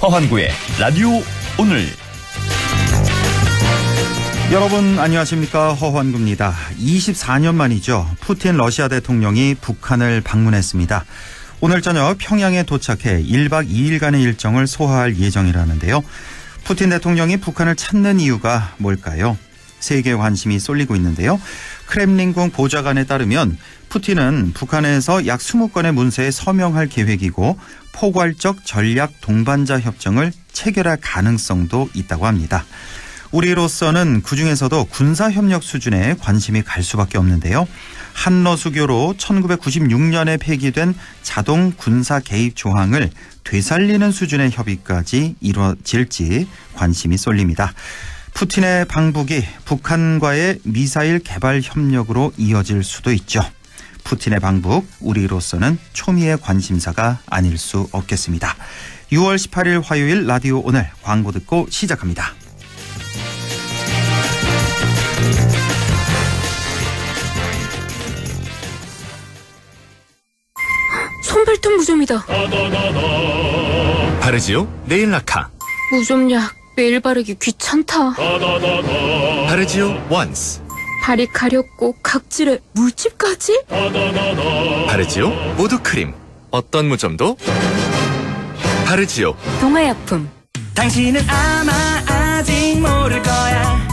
서환구의 라디오 오늘. 여러분 안녕하십니까, 허환구입니다. 24년 만이죠. 푸틴 러시아 대통령이 북한을 방문했습니다. 오늘 저녁 평양에 도착해 1박 2일간의 일정을 소화할 예정이라는데요. 푸틴 대통령이 북한을 찾는 이유가 뭘까요? 세계 관심이 쏠리고 있는데요. 크렘린궁 보좌관에 따르면 푸틴은 북한에서 약 20건의 문서에 서명할 계획이고 포괄적 전략 동반자 협정을 체결할 가능성도 있다고 합니다. 우리로서는 그중에서도 군사협력 수준에 관심이 갈 수밖에 없는데요. 한러수교로 1996년에 폐기된 자동 군사 개입 조항을 되살리는 수준의 협의까지 이루어질지 관심이 쏠립니다. 푸틴의 방북이 북한과의 미사일 개발 협력으로 이어질 수도 있죠. 푸틴의 방북, 우리로서는 초미의 관심사가 아닐 수 없겠습니다. 6월 18일 화요일 라디오 오늘, 광고 듣고 시작합니다. 손발톱 무좀이다. 바르지오 네일 라카. 무좀약 매일 바르기 귀찮다. 바르지오 원스. 발이 가렵고 각질에 물집까지? 바르지오 모두 크림. 어떤 무좀도 바르지오. 동아약품. 당신은 아마 아직 모를 거야.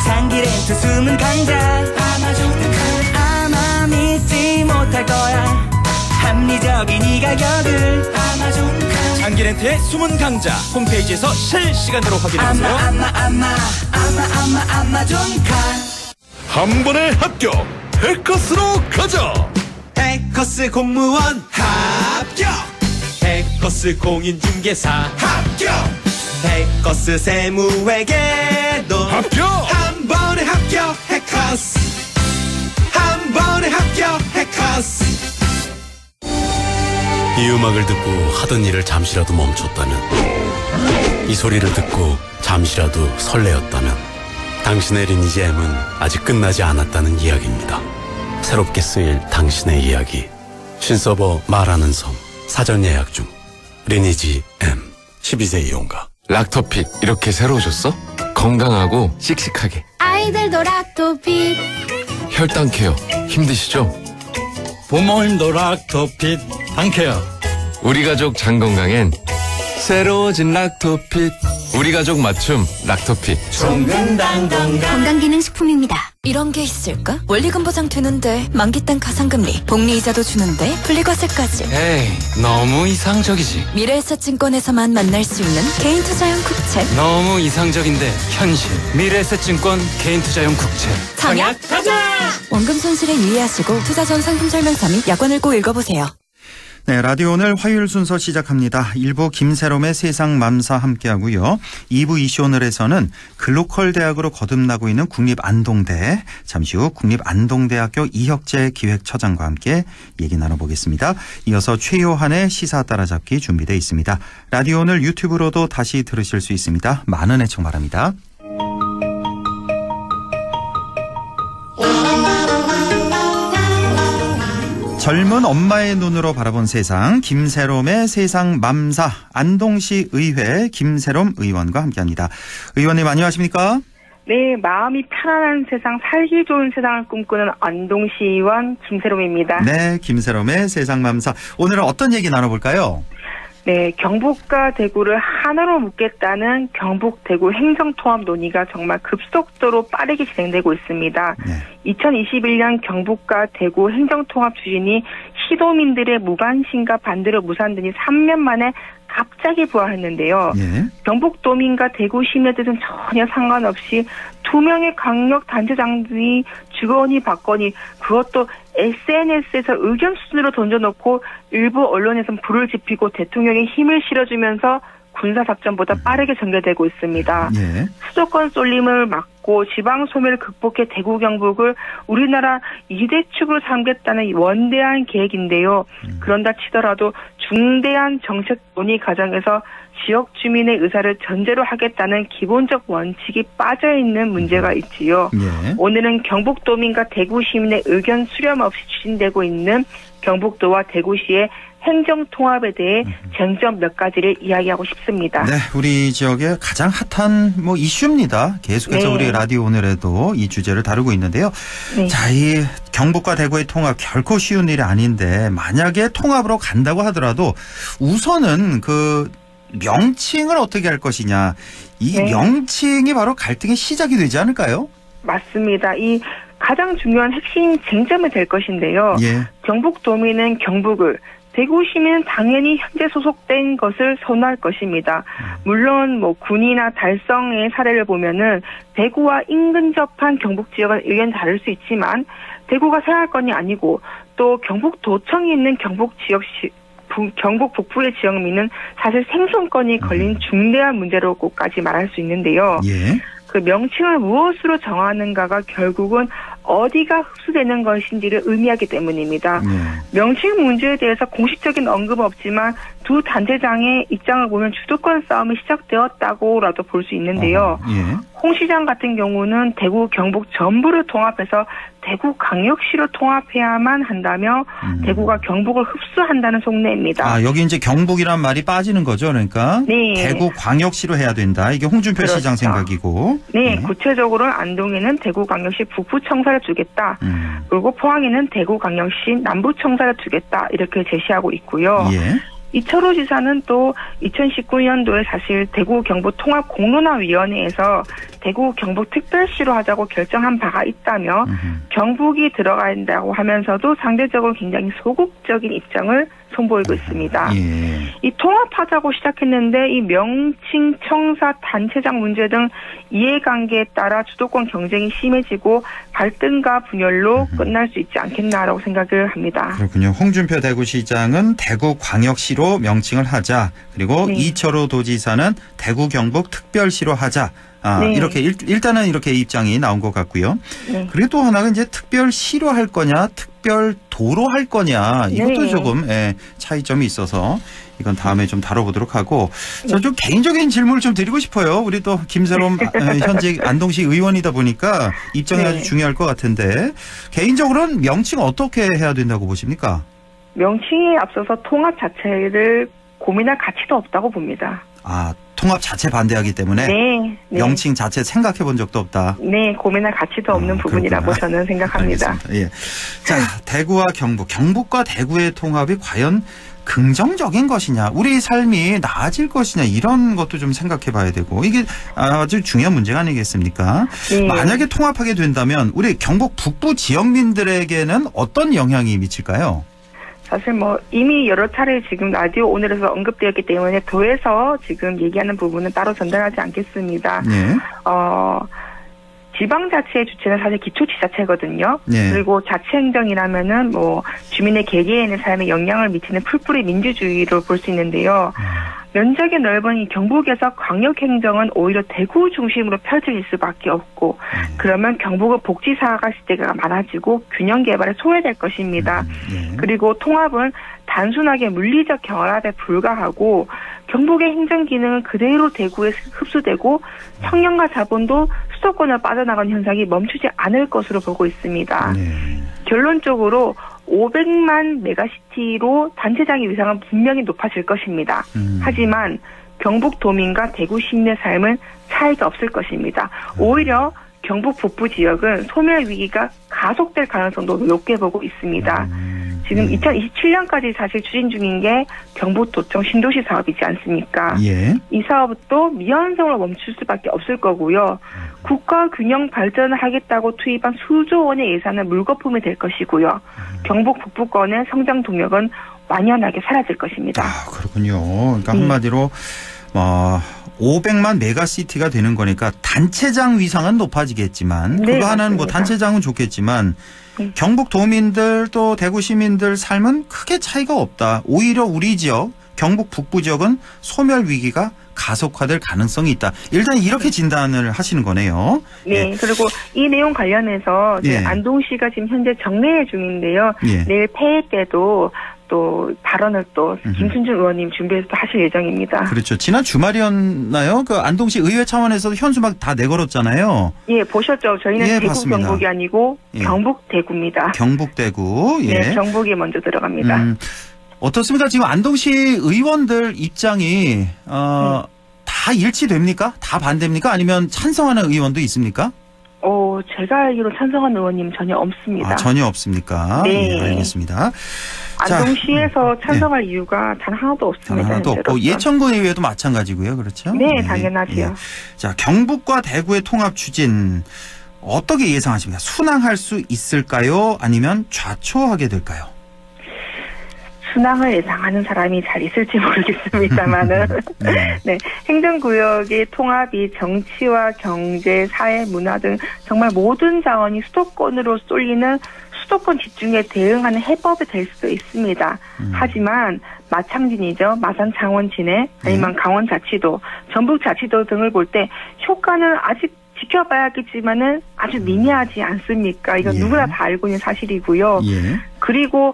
장기렌트 숨은 강자 아마존. 아마 믿지 못할 거야. 합리적인 이 가격을 아마존. 장기렌트의 숨은 강자 홈페이지에서 실시간으로 확인하세요. 아마존 카. 한 번에 합격. 해커스로 가자. 해커스 공무원 합격. 해커스 공인중개사 합격. 해커스 세무회계도 합격. 한 번에 합격. 해커스 한 번에 합격. 해커스. 이 음악을 듣고 하던 일을 잠시라도 멈췄다면, 이 소리를 듣고 잠시라도 설레었다면 당신의 리니지 M은 아직 끝나지 않았다는 이야기입니다. 새롭게 쓰일 당신의 이야기. 신서버 말하는 섬 사전 예약 중. 리니지 M 12세 이용가. 락토핏 이렇게 새로워졌어? 건강하고 씩씩하게. 아이들도 락토핏. 혈당 케어 힘드시죠? 부모님도 락토핏 당케어. 우리 가족 장 건강엔 새로워진 락토핏. 우리 가족 맞춤 락토핏. 건강기능식품입니다. 이런 게 있을까? 원리금 보장 되는데 만기단 가상금리, 복리이자도 주는데 분리과세까지. 에이, 너무 이상적이지. 미래에셋증권에서만 만날 수 있는 개인투자용 국채. 너무 이상적인데 현실. 미래에셋증권 개인투자용 국채. 청약 가자! 원금 손실에 유의하시고 투자 전 상품 설명서 및 약관을 꼭 읽어보세요. 네, 라디오 오늘 화요일 순서 시작합니다. 1부 김새롬의 세상맘사 함께하고요. 2부 이슈 오늘에서는 글로컬 대학으로 거듭나고 있는 국립안동대, 잠시 후 국립안동대학교 이혁재 기획처장과 함께 얘기 나눠보겠습니다. 이어서 최요한의 시사 따라잡기 준비되어 있습니다. 라디오 오늘 유튜브로도 다시 들으실 수 있습니다. 많은 애청 바랍니다. 젊은 엄마의 눈으로 바라본 세상, 김새롬의 세상맘사, 안동시 의회 김새롬 의원과 함께합니다. 의원님 안녕하십니까? 네, 마음이 편안한 세상, 살기 좋은 세상을 꿈꾸는 안동시 의원 김새롬입니다. 네, 김새롬의 세상맘사. 오늘은 어떤 얘기 나눠볼까요? 네, 경북과 대구를 하나로 묶겠다는 경북-대구 행정통합 논의가 정말 급속도로 빠르게 진행되고 있습니다. 네. 2021년 경북과 대구 행정통합 추진이 시도민들의 무관심과 반대로 무산되니 3년 만에 갑자기 부활했는데요. 예. 경북도민과 대구 시민들은 전혀 상관없이 2명의 강력단체장들이 주거니 받거니, 그것도 SNS에서 의견 수준으로 던져놓고 일부 언론에서는 불을 지피고 대통령에 힘을 실어주면서 군사작전보다 빠르게 전개되고 있습니다. 예. 수도권 쏠림을 막고 지방소멸을 극복해 대구 경북을 우리나라 2대 축으로 삼겠다는 원대한 계획인데요. 그런다 치더라도 중대한 정책 논의 과정에서 지역 주민의 의사를 전제로 하겠다는 기본적 원칙이 빠져있는 문제가 있지요. 예. 오늘은 경북도민과 대구 시민의 의견 수렴 없이 추진되고 있는 경북도와 대구시의 행정통합에 대해 쟁점 몇 가지를 이야기하고 싶습니다. 네, 우리 지역의 가장 핫한 이슈입니다. 계속해서 네. 우리 라디오 오늘에도 이 주제를 다루고 있는데요. 네. 자, 이 경북과 대구의 통합 결코 쉬운 일이 아닌데 만약에 통합으로 간다고 하더라도 우선은 그 명칭을 어떻게 할 것이냐. 이 네. 명칭이 바로 갈등의 시작이 되지 않을까요? 맞습니다. 이 가장 중요한 핵심 쟁점이 될 것인데요. 예. 경북도민은 경북을, 대구시민은 당연히 현재 소속된 것을 선호할 것입니다. 물론 군이나 달성의 사례를 보면은 대구와 인근접한 경북 지역은 의견이 다를 수 있지만 대구가 생활권이 아니고 또 경북도청이 있는 경북 북부의 지역민은 사실 생존권이 걸린 중대한 문제로까지 말할 수 있는데요. 예. 그 명칭을 무엇으로 정하는가가 결국은 어디가 흡수되는 것인지를 의미하기 때문입니다. 명칭 문제에 대해서 공식적인 언급은 없지만 두 단체장의 입장을 보면 주도권 싸움이 시작되었다고라도 볼 수 있는데요. 예. 홍 시장 같은 경우는 대구, 경북 전부를 통합해서 대구 광역시로 통합해야만 한다며 대구가 경북을 흡수한다는 속내입니다. 아, 여기 이제 경북이란 말이 빠지는 거죠, 그러니까. 네. 대구 광역시로 해야 된다. 이게 홍준표 그렇죠. 시장 생각이고. 네, 구체적으로는 안동에는 대구광역시 북부청사를 두겠다. 그리고 포항에는 대구광역시 남부청사를 두겠다. 이렇게 제시하고 있고요. 예. 이철호 지사는 또 2019년도에 사실 대구 경북 통합 공론화위원회에서 대구 경북 특별시로 하자고 결정한 바가 있다며 경북이 들어가야 한다고 하면서도 상대적으로 굉장히 소극적인 입장을 선보이고 있습니다. 예. 이 통합하자고 시작했는데 이 명칭, 청사, 단체장 문제 등 이해관계에 따라 주도권 경쟁이 심해지고 갈등과 분열로 끝날 수 있지 않겠나라고 생각을 합니다. 그렇군요. 홍준표 대구시장은 대구광역시로 명칭을 하자. 그리고 네. 이철호 도지사는 대구 경북 특별시로 하자. 아, 네. 이렇게 일단은 이렇게 입장이 나온 것 같고요. 네. 그리고 또 하나가 이제 특별시로 할 거냐, 특별도로 할 거냐. 이것도 네. 조금 차이점이 있어서 이건 다음에 좀 다뤄보도록 하고. 저 좀 개인적인 질문을 좀 드리고 싶어요. 우리 또 김세롬 현직 안동시 의원이다 보니까 입장이 네. 아주 중요할 것 같은데 개인적으로는 명칭 어떻게 해야 된다고 보십니까? 명칭에 앞서서 통합 자체를 고민할 가치도 없다고 봅니다. 아, 통합 자체 반대하기 때문에 네. 명칭 자체 생각해 본 적도 없다. 네, 고민할 가치도 없는 부분이라고 그렇구나. 저는 생각합니다. 알겠습니다. 예. 자, 대구와 경북과 대구의 통합이 과연 긍정적인 것이냐, 우리 삶이 나아질 것이냐 이런 것도 좀 생각해 봐야 되고 이게 아주 중요한 문제가 아니겠습니까? 네. 만약에 통합하게 된다면 우리 경북 북부 지역민들에게는 어떤 영향이 미칠까요? 사실 이미 여러 차례 지금 라디오 오늘에서 언급되었기 때문에 더해서 지금 얘기하는 부분은 따로 전달하지 않겠습니다. 네. 지방자치의 주체는 사실 기초지자체거든요. 네. 그리고 자치행정이라면은 주민의 개개인의 삶에 영향을 미치는 풀뿌리 민주주의로 볼 수 있는데요. 면적이 넓은 이 경북에서 광역행정은 오히려 대구 중심으로 펼쳐질 수밖에 없고 그러면 경북은 복지사가 시대가 많아지고 균형 개발에 소외될 것입니다. 그리고 통합은 단순하게 물리적 경합에 불과하고 경북의 행정 기능은 그대로 대구에 흡수되고 청년과 자본도 수도권을 빠져나가는 현상이 멈추지 않을 것으로 보고 있습니다. 결론적으로 500만 메가시티로 단체장의 위상은 분명히 높아질 것입니다. 하지만 경북도민과 대구 시민의 삶은 차이가 없을 것입니다. 오히려 경북 북부 지역은 소멸 위기가 가속될 가능성도 높게 보고 있습니다. 지금 2027년까지 사실 추진 중인 게 경북도청 신도시 사업이지 않습니까? 예. 이 사업도 미완성으로 멈출 수밖에 없을 거고요. 국가 균형 발전을 하겠다고 투입한 수조 원의 예산은 물거품이 될 것이고요. 경북 북부권의 성장 동력은 완연하게 사라질 것입니다. 아, 그렇군요. 그러니까 한마디로 500만 메가시티가 되는 거니까 단체장 위상은 높아지겠지만 네, 그거 하나는 맞습니다. 단체장은 좋겠지만 경북 도민들 또 대구 시민들 삶은 크게 차이가 없다. 오히려 우리 지역 경북 북부 지역은 소멸 위기가 가속화될 가능성이 있다. 일단 이렇게 진단을 하시는 거네요. 네, 그리고 이 내용 관련해서 예. 안동시가 지금 현재 정례회 중인데요. 예. 내일 폐회 때도 또 발언을 또 김순중 의원님 준비해서 또 하실 예정입니다. 그렇죠. 지난 주말이었나요? 그 안동시 의회 차원에서도 현수막 다 내걸었잖아요. 예, 보셨죠? 저희는 예, 대구 봤습니다. 경북이 아니고 예. 경북 대구입니다. 경북 대구. 예. 네, 경북이 먼저 들어갑니다. 어떻습니까? 지금 안동시 의원들 입장이 다 일치됩니까? 다 반대입니까? 아니면 찬성하는 의원도 있습니까? 제가 알기로 찬성한 의원님 전혀 없습니다. 전혀 없습니까? 네. 예, 알겠습니다. 안동시에서 찬성할 이유가 단 하나도 없습니다. 단 하나도 없고 예천군 의회도 마찬가지고요. 그렇죠? 네, 당연하지요. 예. 자, 경북과 대구의 통합 추진 어떻게 예상하십니까? 순항할 수 있을까요? 아니면 좌초하게 될까요? 순항을 예상하는 사람이 잘 있을지 모르겠습니다만은 네, 행정구역의 통합이 정치와 경제, 사회, 문화 등 정말 모든 자원이 수도권으로 쏠리는 수도권 집중에 대응하는 해법이 될 수도 있습니다. 하지만 마창진이죠. 마산 창원진해 아니면 강원자치도, 전북자치도 등을 볼 때 효과는 아직 지켜봐야겠지만은 아주 미미하지 않습니까? 이건 누구나 다 알고 있는 사실이고요. 그리고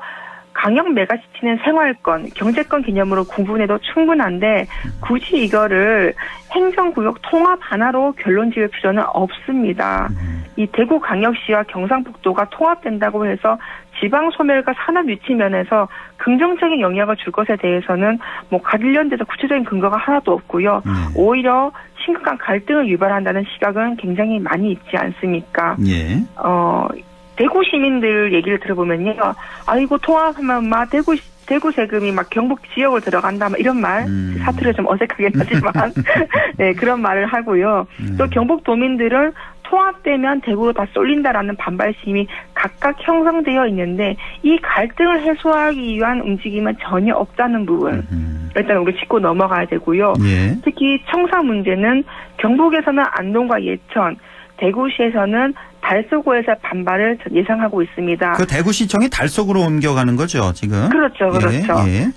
강역 메가시티는 생활권, 경제권 개념으로 구분해도 충분한데 굳이 이거를 행정구역 통합 하나로 결론 지을 필요는 없습니다. 이 대구광역시와 경상북도가 통합된다고 해서 지방 소멸과 산업 유치 면에서 긍정적인 영향을 줄 것에 대해서는 관련돼서 구체적인 근거가 하나도 없고요. 오히려 심각한 갈등을 유발한다는 시각은 굉장히 많이 있지 않습니까? 대구 시민들 얘기를 들어보면요. 아이고 통합하면 대구 세금이 경북 지역으로 들어간다 이런 말 사투리가 좀 어색하긴 하지만 네, 그런 말을 하고요. 또 경북 도민들은 통합되면 대구로 다 쏠린다라는 반발심이 각각 형성되어 있는데 이 갈등을 해소하기 위한 움직임은 전혀 없다는 부분. 일단 우리 짚고 넘어가야 되고요. 특히 청사 문제는 경북에서는 안동과 예천, 대구시에서는 달서구에서 반발을 예상하고 있습니다. 그 대구시청이 달서구로 옮겨가는 거죠, 지금? 그렇죠.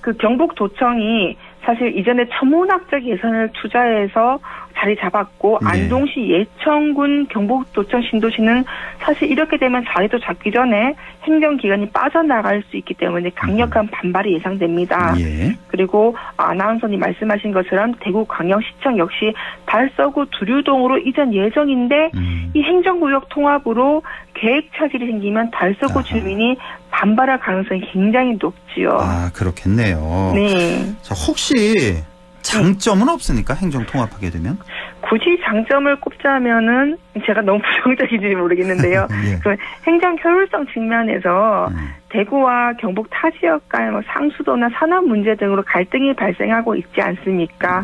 그 경북도청이 사실 이전에 천문학적 예산을 투자해서 자리 잡았고 안동시 예천군 경북도청 신도시는 사실 이렇게 되면 자리도 잡기 전에 행정기관이 빠져나갈 수 있기 때문에 강력한 반발이 예상됩니다. 그리고 아나운서님 말씀하신 것처럼 대구광역시청 역시 달서구 두류동으로 이전 예정인데 이 행정구역 통합으로 계획 차질이 생기면 달서구 주민이 반발할 가능성이 굉장히 높지요. 그렇겠네요. 네. 자, 혹시 장점은 없습니까? 행정 통합하게 되면? 굳이 장점을 꼽자면은 제가 너무 부정적인지 모르겠는데요. 그 행정 효율성 측면에서 대구와 경북 타 지역 간 상수도나 산업 문제 등으로 갈등이 발생하고 있지 않습니까?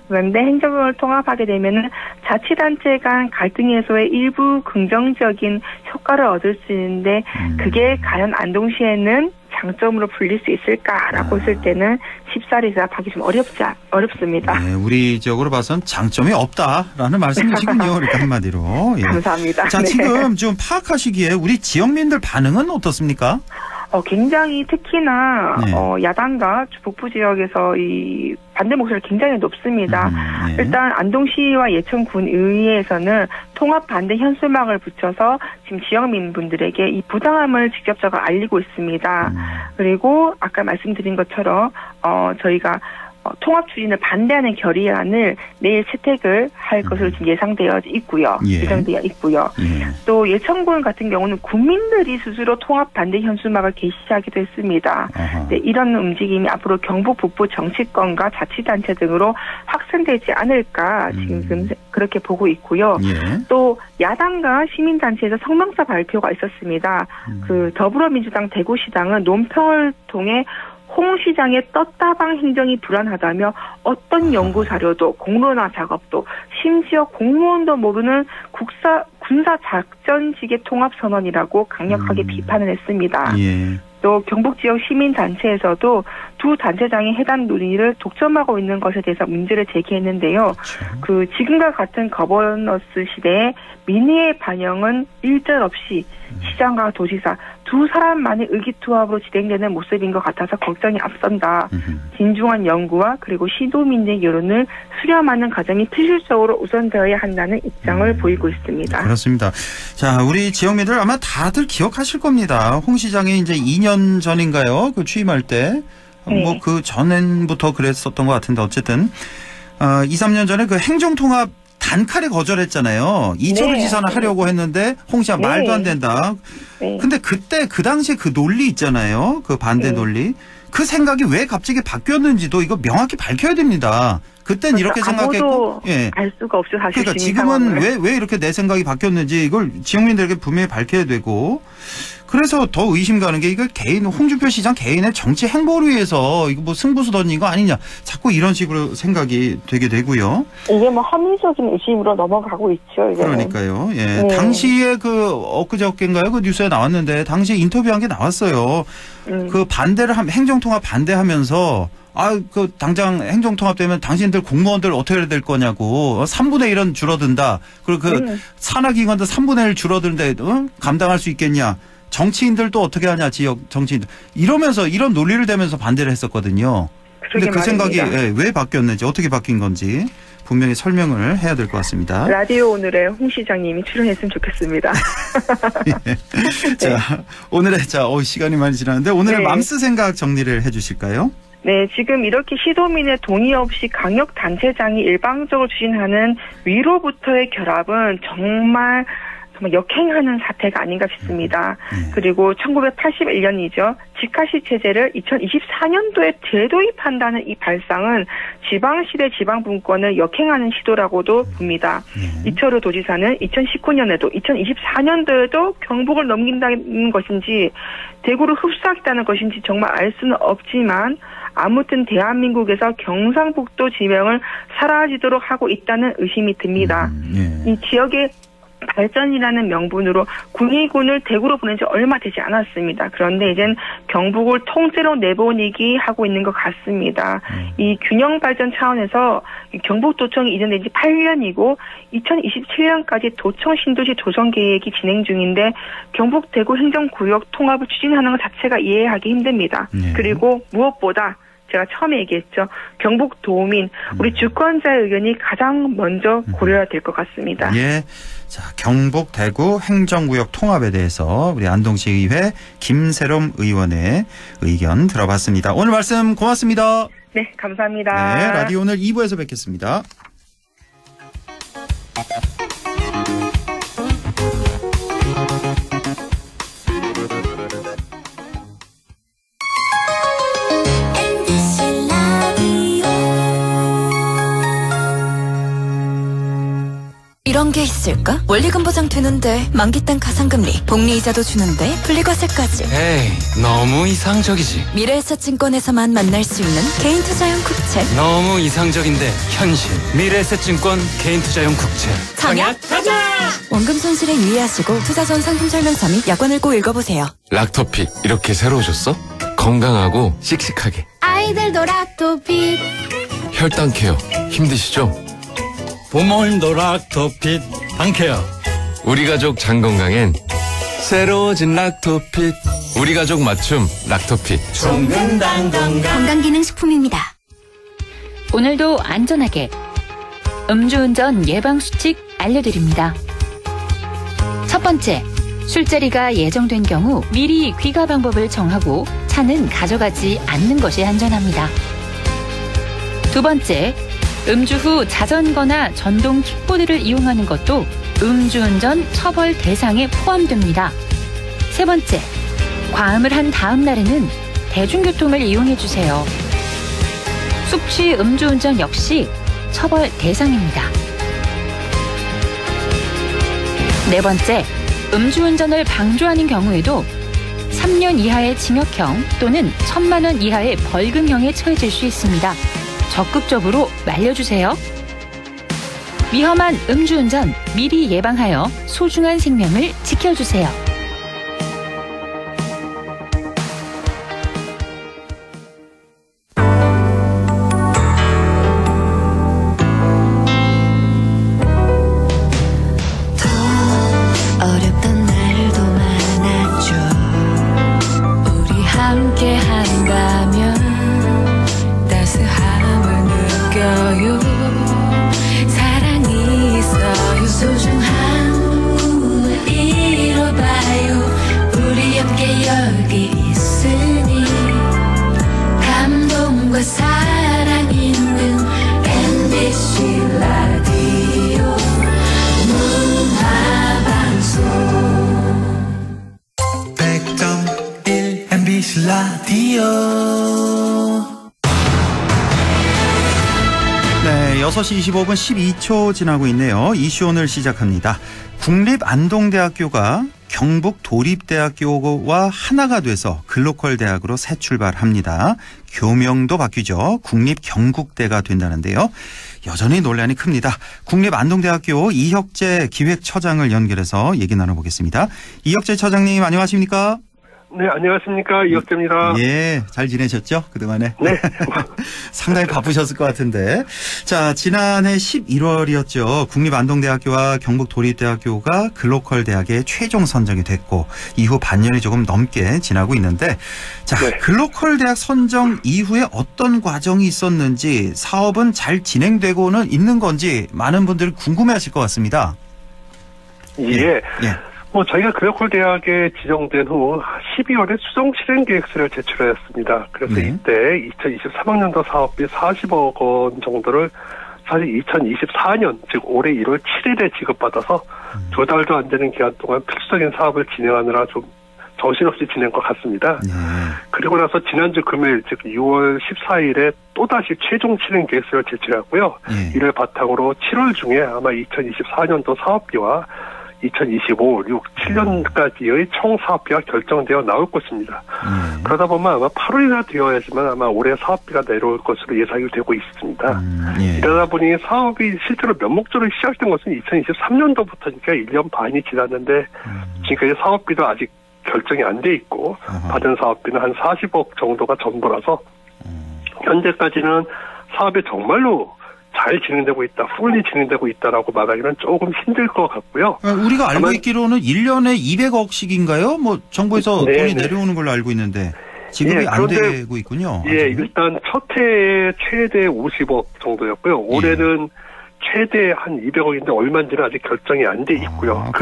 그런데 행정을 통합하게 되면은 자치단체 간 갈등 해소에 일부 긍정적인 효과를 얻을 수 있는데 그게 과연 안동시에는 장점으로 불릴 수 있을까라고 했을 때는 쉽사리 대답하기 좀 어렵습니다. 네, 우리 지역으로 봐선 장점이 없다라는 말씀이시군요. 그러니까 한마디로. 감사합니다. 자, 지금 좀 파악하시기에 우리 지역민들 반응은 어떻습니까? 굉장히 특히나 야당과 북부 지역에서 이 반대 목소리가 굉장히 높습니다. 일단 안동시와 예천군 의회에서는 통합 반대 현수막을 붙여서 지금 지역민분들에게 이 부당함을 직접적으로 알리고 있습니다. 그리고 아까 말씀드린 것처럼 저희가 통합 추진을 반대하는 결의안을 내일 채택을 할 것으로 지금 예상되어 있고요. 예정되어 있고요. 또 예천군 같은 경우는 국민들이 스스로 통합 반대 현수막을 게시하기도 했습니다. 네, 이런 움직임이 앞으로 경북 북부 정치권과 자치단체 등으로 확산되지 않을까 지금 그렇게 보고 있고요. 또 야당과 시민단체에서 성명서 발표가 있었습니다. 그 더불어민주당 대구시당은 논평을 통해 홍 시장의 떴다방 행정이 불안하다며 어떤 연구 자료도 공론화 작업도 심지어 공무원도 모르는 군사 작전직의 통합 선언이라고 강력하게 비판을 했습니다. 또 경북 지역 시민단체에서도 두 단체장이 해당 논의를 독점하고 있는 것에 대해서 문제를 제기했는데요. 그 지금과 같은 거버넌스 시대에 민의의 반영은 일절 없이 시장과 도지사 두 사람만의 의기투합으로 진행되는 모습인 것 같아서 걱정이 앞선다. 진중한 연구와 그리고 시도민의 여론을 수렴하는 과정이 필수적으로 우선되어야 한다는 입장을 보이고 있습니다. 그렇습니다. 자, 우리 지역민들 아마 다들 기억하실 겁니다. 홍 시장이 이제 2년 전인가요? 그 취임할 때. 네. 뭐 그 전부터 그랬었던 것 같은데 어쨌든 2, 3년 전에 그 행정통합 단칼에 거절했잖아요. 이철우 네. 지사는 하려고 했는데 홍 시장 네. 말도 안 된다. 네. 근데 그때 그 당시에 그 논리 있잖아요. 그 반대 논리. 그 생각이 왜 갑자기 바뀌었는지도 이거 명확히 밝혀야 됩니다. 그땐 이렇게 생각했고, 예. 알 수가 없죠, 사실. 그러니까 지금은 왜 이렇게 내 생각이 바뀌었는지 이걸 지역민들에게 분명히 밝혀야 되고, 그래서 더 의심 가는 게 이거 홍준표 시장 개인의 정치 행보를 위해서 이거 뭐 승부수 던진 거 아니냐, 자꾸 이런 식으로 생각이 되게 되고요. 이게 뭐 합리적인 의심으로 넘어가고 있죠. 이제는. 그러니까요. 예. 네. 당시에 그 엊그저께인가요? 그 뉴스에 나왔는데 당시에 인터뷰한 게 나왔어요. 그 행정통합 반대하면서 그 당장 행정통합되면 당신들 공무원들 어떻게 해야 될 거냐고 3분의 1은 줄어든다. 그리고 그 산하기관도 3분의 1 줄어드는데 감당할 수 있겠냐. 정치인들 또 어떻게 하냐, 지역 정치인들. 이러면서 이런 논리를 대면서 반대를 했었거든요. 근데 그 생각이 왜 바뀌었는지, 어떻게 바뀐 건지 분명히 설명을 해야 될 것 같습니다. 라디오 오늘에 홍 시장님이 출연했으면 좋겠습니다. 예. 자, 오늘의 시간이 많이 지났는데 오늘의 맘스 생각 정리를 해 주실까요? 네, 지금 이렇게 시도민의 동의 없이 강력단체장이 일방적으로 추진하는 위로부터의 결합은 정말 역행하는 사태가 아닌가 싶습니다. 그리고 1981년이죠. 직하시 체제를 2024년도에 재도입한다는 이 발상은 지방시대 지방분권을 역행하는 시도라고도 봅니다. 이철우 도지사는 2019년에도 2024년도에도 경북을 넘긴다는 것인지 대구를 흡수하겠다는 것인지 정말 알 수는 없지만 아무튼 대한민국에서 경상북도 지명을 사라지도록 하고 있다는 의심이 듭니다. 이 지역의 발전이라는 명분으로 군의군을 대구로 보낸 지 얼마 되지 않았습니다. 그런데 이젠 경북을 통째로 내보내기 하고 있는 것 같습니다. 이 균형 발전 차원에서 경북도청이 이전된 지 8년이고 2027년까지 도청 신도시 조성 계획이 진행 중인데 경북 대구 행정구역 통합을 추진하는 것 자체가 이해하기 힘듭니다. 그리고 무엇보다 제가 처음에 얘기했죠. 경북 도민, 우리 주권자의 의견이 가장 먼저 고려해야 될 것 같습니다. 예. 자, 경북 대구 행정구역 통합에 대해서 우리 안동시의회 김세롬 의원의 의견 들어봤습니다. 오늘 말씀 고맙습니다. 네, 감사합니다. 네, 라디오 오늘 2부에서 뵙겠습니다. 이런 게 있을까? 원리금 보장 되는데 만기 딴 가상금리, 복리이자도 주는데 분리과세까지. 에이, 너무 이상적이지. 미래에셋증권에서만 만날 수 있는 개인 투자용 국채. 너무 이상적인데 현실. 미래에셋증권 개인 투자용 국채. 청약 가자! 원금 손실에 유의하시고 투자 전 상품 설명서 및 약관을 꼭 읽어보세요. 락토피 이렇게 새로우셨어? 건강하고 씩씩하게. 아이들도 락토피. 혈당 케어 힘드시죠? 보몰도 락토핏 방케어. 우리 가족 장 건강엔 새로워진 락토핏. 우리 가족 맞춤 락토핏. 종근당 건강기능식품입니다. 오늘도 안전하게 음주운전 예방수칙 알려드립니다. 첫 번째, 술자리가 예정된 경우 미리 귀가 방법을 정하고 차는 가져가지 않는 것이 안전합니다. 두 번째, 음주 후 자전거나 전동 킥보드를 이용하는 것도 음주운전 처벌 대상에 포함됩니다. 세 번째, 과음을 한 다음 날에는 대중교통을 이용해 주세요. 숙취 음주운전 역시 처벌 대상입니다. 네 번째, 음주운전을 방조하는 경우에도 3년 이하의 징역형 또는 1,000만 원 이하의 벌금형에 처해질 수 있습니다. 적극적으로 말려주세요. 위험한 음주운전 미리 예방하여 소중한 생명을 지켜주세요. 어렵던 날도 많았죠. 라디오. 네, 6시 25분 12초 지나고 있네요. 이슈 오늘 시작합니다. 국립안동대학교가 경북 도립대학교와 하나가 돼서 글로컬 대학으로 새 출발합니다. 교명도 바뀌죠. 국립경국대가 된다는데요. 여전히 논란이 큽니다. 국립안동대학교 이혁재 기획처장을 연결해서 얘기 나눠보겠습니다. 이혁재 처장님 안녕하십니까? 네, 안녕하십니까. 이혁재입니다. 예, 잘 지내셨죠? 그동안에? 네. 상당히 바쁘셨을 것 같은데. 자, 지난해 11월이었죠. 국립안동대학교와 경북도립대학교가 글로컬 대학에 최종 선정이 됐고 이후 반년이 조금 넘게 지나고 있는데 자, 네. 글로컬 대학 선정 이후에 어떤 과정이 있었는지 사업은 잘 진행되고는 있는 건지 많은 분들이 궁금해하실 것 같습니다. 예. 저희가 글로컬 대학에 지정된 후 12월에 수정 실행 계획서를 제출하였습니다. 그래서 이때 2023학년도 사업비 40억 원 정도를 사실 2024년, 즉 올해 1월 7일에 지급받아서 2달도 안 되는 기간 동안 필수적인 사업을 진행하느라 좀 정신없이 지낸 것 같습니다. 그리고 나서 지난주 금요일, 즉 6월 14일에 또다시 최종 실행 계획서를 제출했고요. 이를 바탕으로 7월 중에 아마 2024년도 사업비와 2025, 6, 7년까지의 총 사업비가 결정되어 나올 것입니다. 그러다 보면 아마 8월이나 되어야지만 아마 올해 사업비가 내려올 것으로 예상이 되고 있습니다. 이러다 보니 사업이 실제로 면목적으로 시작된 것은 2023년도부터니까 1년 반이 지났는데 지금까지 사업비도 아직 결정이 안 돼 있고 받은 사업비는 한 40억 정도가 전부라서 현재까지는 사업이 정말로 잘 진행되고 있다, 훌륭히 진행되고 있다라고 말하기는 조금 힘들 것 같고요. 우리가 알고 있기로는 1년에 200억씩인가요? 뭐 정부에서 돈이 내려오는 걸로 알고 있는데 지급이 안 되고 있군요. 예, 일단 첫 해에 최대 50억 정도였고요. 올해는 최대 한 200억인데 얼마인지는 아직 결정이 안 돼 있고요.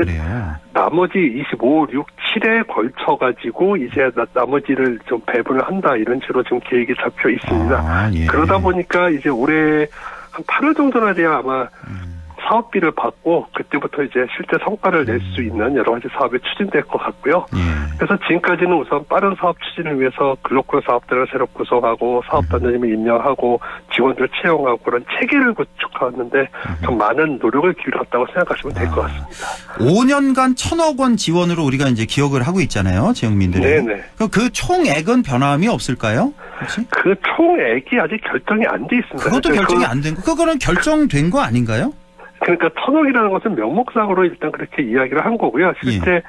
나머지 25, 6, 7에 걸쳐가지고 이제 나머지를 좀 배분을 한다 이런 식으로 지금 계획이 잡혀 있습니다. 그러다 보니까 이제 올해 한 8월 정도나 돼야 아마 사업비를 받고 그때부터 이제 실제 성과를 낼 수 있는 여러 가지 사업이 추진될 것 같고요. 그래서 지금까지는 우선 빠른 사업 추진을 위해서 글로컬 사업단을 새로 구성하고 사업단장님을 임명하고 직원들을 채용하고 그런 체계를 구축하는데 좀 많은 노력을 기울였다고 생각하시면 될 것 같습니다. 5년간 1,000억 원 지원으로 우리가 이제 기억을 하고 있잖아요, 지역민들이. 네네. 그 총액은 변함이 없을까요? 혹시? 그 총액이 아직 결정이 안 돼 있습니다. 그것도 결정이 안 된 거? 그거는 결정된 거 아닌가요? 그러니까 1,000억이라는 것은 명목상으로 일단 그렇게 이야기를 한 거고요. 실제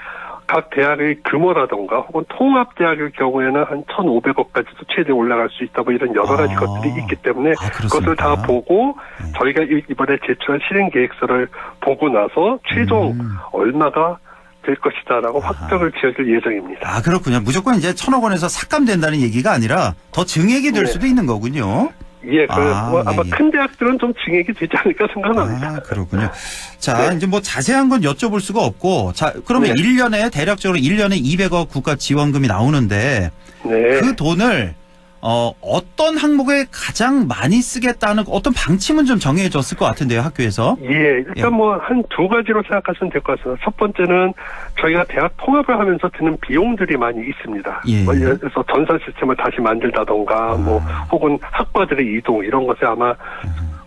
각 대학의 규모라던가 혹은 통합대학의 경우에는 한 1,500억까지도 최대 올라갈 수 있다 뭐 이런 여러 가지 것들이 있기 때문에 그것을 다 보고 저희가 이번에 제출한 실행계획서를 보고 나서 최종 얼마가 될 것이다라고 확정을 지어줄 예정입니다. 그렇군요. 무조건 이제 1,000억 원에서 삭감된다는 얘기가 아니라 더 증액이 될 수도 있는 거군요. 예, 아마 큰 대학들은 좀 증액이 되지 않을까 생각합니다. 그렇군요. 자, 이제 뭐 자세한 건 여쭤볼 수가 없고, 자, 그러면 1년에 대략적으로 1년에 200억 국가 지원금이 나오는데, 그 돈을 어떤 항목에 가장 많이 쓰겠다는 어떤 방침은 좀 정해졌을 것 같은데요, 학교에서. 일단 뭐 한 두 가지로 생각하시면 될 것 같습니다. 첫 번째는 저희가 대학 통합을 하면서 드는 비용들이 많이 있습니다. 뭐 예를 들어서 전산 시스템을 다시 만들다던가 뭐 혹은 학과들의 이동 이런 것에 아마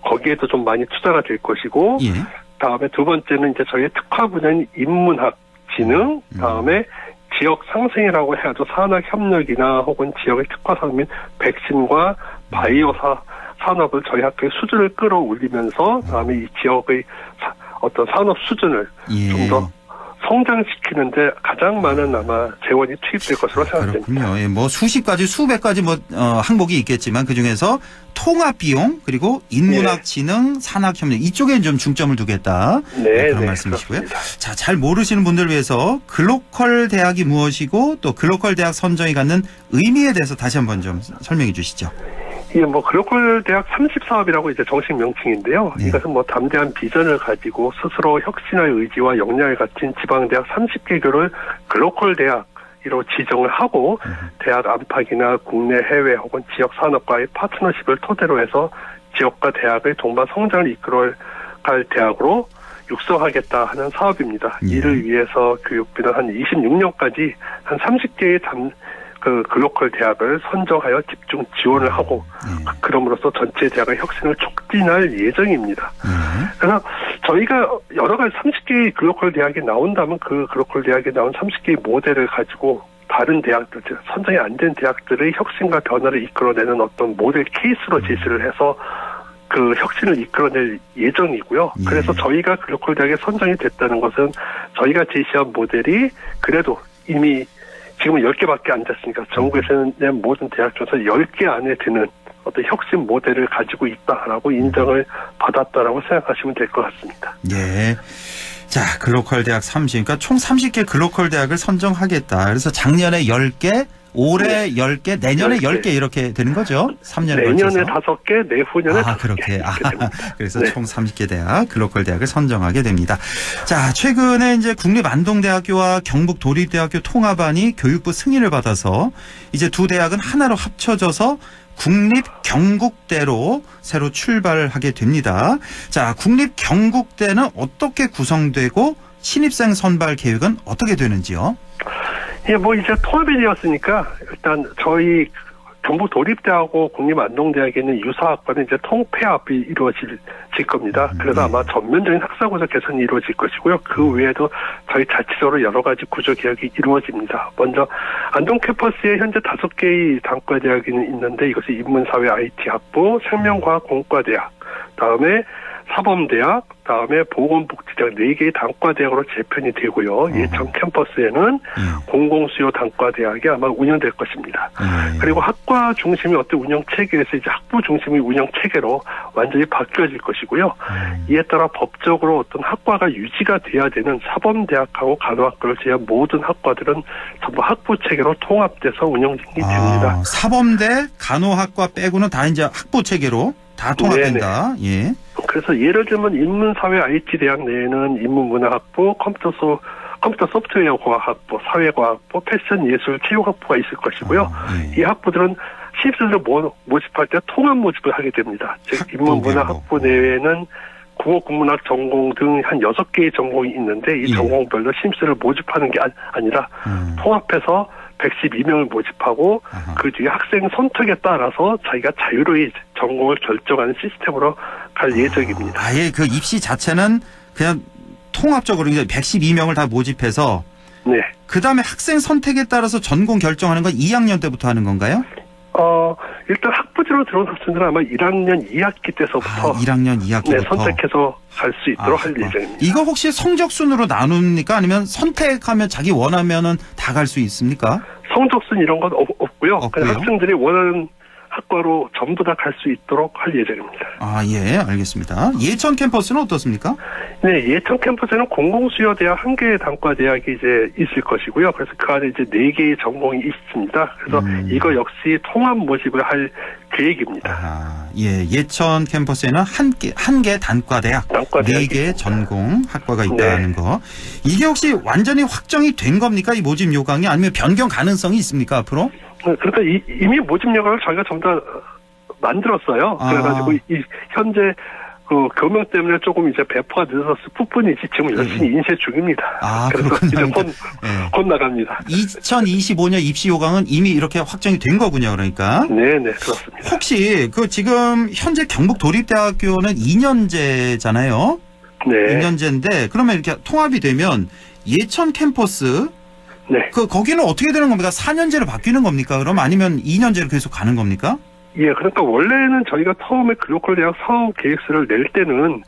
거기에도 좀 많이 투자가 될 것이고 다음에 두 번째는 이제 저희의 특화 분야인 인문학, 지능, 다음에 지역 상생이라고 해야죠. 산학 협력이나 혹은 지역의 특화 산업인 백신과 바이오 산업을 저희 학교의 수준을 끌어올리면서 다음에 이 지역의 어떤 산업 수준을 좀 더 성장시키는데 가장 많은 아마 재원이 투입될 것으로 생각됩니다. 그렇군요. 뭐 수십 가지, 수백 가지 뭐 항목이 있겠지만 그 중에서 통합 비용 그리고 인문학, 지능, 산학 협력 이쪽에 좀 중점을 두겠다. 그런 말씀이시고요. 자, 잘 모르시는 분들을 위해서 글로컬 대학이 무엇이고 또 글로컬 대학 선정이 갖는 의미에 대해서 다시 한번 좀 설명해 주시죠. 뭐 글로컬 대학 30사업이라고 이제 정식 명칭인데요. 이것은 뭐 담대한 비전을 가지고 스스로 혁신의 의지와 역량을 갖춘 지방대학 30개교를 글로컬 대학으로 지정을 하고 대학 안팎이나 국내 해외 혹은 지역 산업과의 파트너십을 토대로 해서 지역과 대학의 동반 성장을 이끌어갈 대학으로 육성하겠다 하는 사업입니다. 이를 위해서 교육비는 한 26년까지 한 30개의 그 글로컬 대학을 선정하여 집중 지원을 하고 그럼으로써 전체 대학의 혁신을 촉진할 예정입니다. 그래서 저희가 여러 가지 30개의 글로컬 대학이 나온다면 그 글로컬 대학에 나온 30개의 모델을 가지고 다른 대학들, 선정이 안 된 대학들의 혁신과 변화를 이끌어내는 어떤 모델 케이스로 제시를 해서 그 혁신을 이끌어낼 예정이고요. 그래서 저희가 글로컬 대학에 선정이 됐다는 것은 저희가 제시한 모델이 그래도 이미 지금은 10개밖에 안 됐으니까 전국에서는 모든 대학 중에서 10개 안에 드는 어떤 혁신 모델을 가지고 있다라고 인정을 받았다라고 생각하시면 될 것 같습니다. 예. 자, 글로컬 대학 30, 그러니까 총 30개 글로컬 대학을 선정하겠다. 그래서 작년에 10개, 올해 10개, 내년에 10개 이렇게 되는 거죠? 3년에 내년에 5개, 내후년에 5개. 그렇게. 그래서 총 30개 대학, 글로컬 대학을 선정하게 됩니다. 자, 최근에 이제 국립안동대학교와 경북도립대학교 통합안이 교육부 승인을 받아서 이제 두 대학은 하나로 합쳐져서 국립경국대로 새로 출발하게 됩니다. 자, 국립경국대는 어떻게 구성되고 신입생 선발 계획은 어떻게 되는지요? 예, 뭐 이제 통합이 되었으니까 일단 저희 경북도립대하고 국립안동대학에 있는 유사학과는 이제 통폐합이 이루어질 겁니다. 그래서 아마 전면적인 학사구조 개선이 이루어질 것이고요. 그 외에도 저희 자체적으로 여러 가지 구조 개혁이 이루어집니다. 먼저 안동 캠퍼스에 현재 5개의 단과대학이 있는데 이것이 인문사회 IT학부, 생명과학공과대학, 다음에 사범대학, 다음에 보건복지대학 4개의 단과대학으로 재편이 되고요. 예천 캠퍼스에는 공공수요 단과대학이 아마 운영될 것입니다. 그리고 학과 중심의 어떤 운영체계에서 이제 학부 중심의 운영체계로 완전히 바뀌어질 것이고요. 이에 따라 법적으로 어떤 학과가 유지가 돼야 되는 사범대학하고 간호학과를 제외한 모든 학과들은 전부 학부체계로 통합돼서 운영이 됩니다. 사범대, 간호학과 빼고는 다 이제 학부체계로 다 통합된다. 예. 그래서 예를 들면 인문사회 IT 대학 내에는 인문문화학부, 컴퓨터 소프트웨어 과학부, 사회과학부, 패션 예술 체육학부가 있을 것이고요. 이 학부들은 신입생들을 모집할 때 통합 모집을 하게 됩니다. 즉 인문문화학부 내외에는 국어국문학 전공 등 한 6개의 전공이 있는데 이 전공별로 신입생을 모집하는 게 아니라 통합해서 112명을 모집하고 그 뒤에 학생 선택에 따라서 자기가 자유로이 전공을 결정하는 시스템으로 갈 예정입니다. 아예 그 입시 자체는 그냥 통합적으로 이제 112명을 다 모집해서 그 다음에 학생 선택에 따라서 전공 결정하는 건 2학년 때부터 하는 건가요? 일단 학부제로 들어온 학생들은 아마 1학년 2학기 때서부터 1학년 2학기부터 선택해서 갈 수 있도록 할 예정입니다. 이거 혹시 성적순으로 나눕니까? 아니면 선택하면 자기 원하면은 다 갈 수 있습니까? 성적순 이런 건 없고요. 그냥 학생들이 원하는 학과로 전부 다 갈 수 있도록 할 예정입니다. 예, 알겠습니다. 예천 캠퍼스는 어떻습니까? 네, 예천 캠퍼스는 공공수요대학 1개의 단과대학이 이제 있을 것이고요. 그래서 그 안에 이제 4개의 전공이 있습니다. 그래서 이거 역시 통합 모집을 할 계획입니다. 예천 캠퍼스에는 한 개 단과대학, 4개의 전공 학과가 있다는 거. 이게 혹시 완전히 확정이 된 겁니까? 이 모집 요강이 아니면 변경 가능성이 있습니까, 앞으로? 그러니까 이미 모집 요강을 저희가 전부 다 만들었어요. 그래가지고 현재 그 교명 때문에 조금 이제 배포가 늦어서 뿐이지 지금 열심히 인쇄 중입니다. 그래서 그렇군요. 이제 곧 나갑니다. 2025년 입시 요강은 이미 이렇게 확정이 된 거군요, 그러니까. 네, 그렇습니다. 혹시 그 지금 현재 경북도립대학교는 2년제잖아요. 네. 2년제인데 그러면 이렇게 통합이 되면 예천 캠퍼스 거기는 어떻게 되는 겁니까? 4년제로 바뀌는 겁니까? 그럼 아니면 2년제로 계속 가는 겁니까? 예, 그러니까 원래는 저희가 처음에 글로컬 대학 사업 계획서를 낼 때는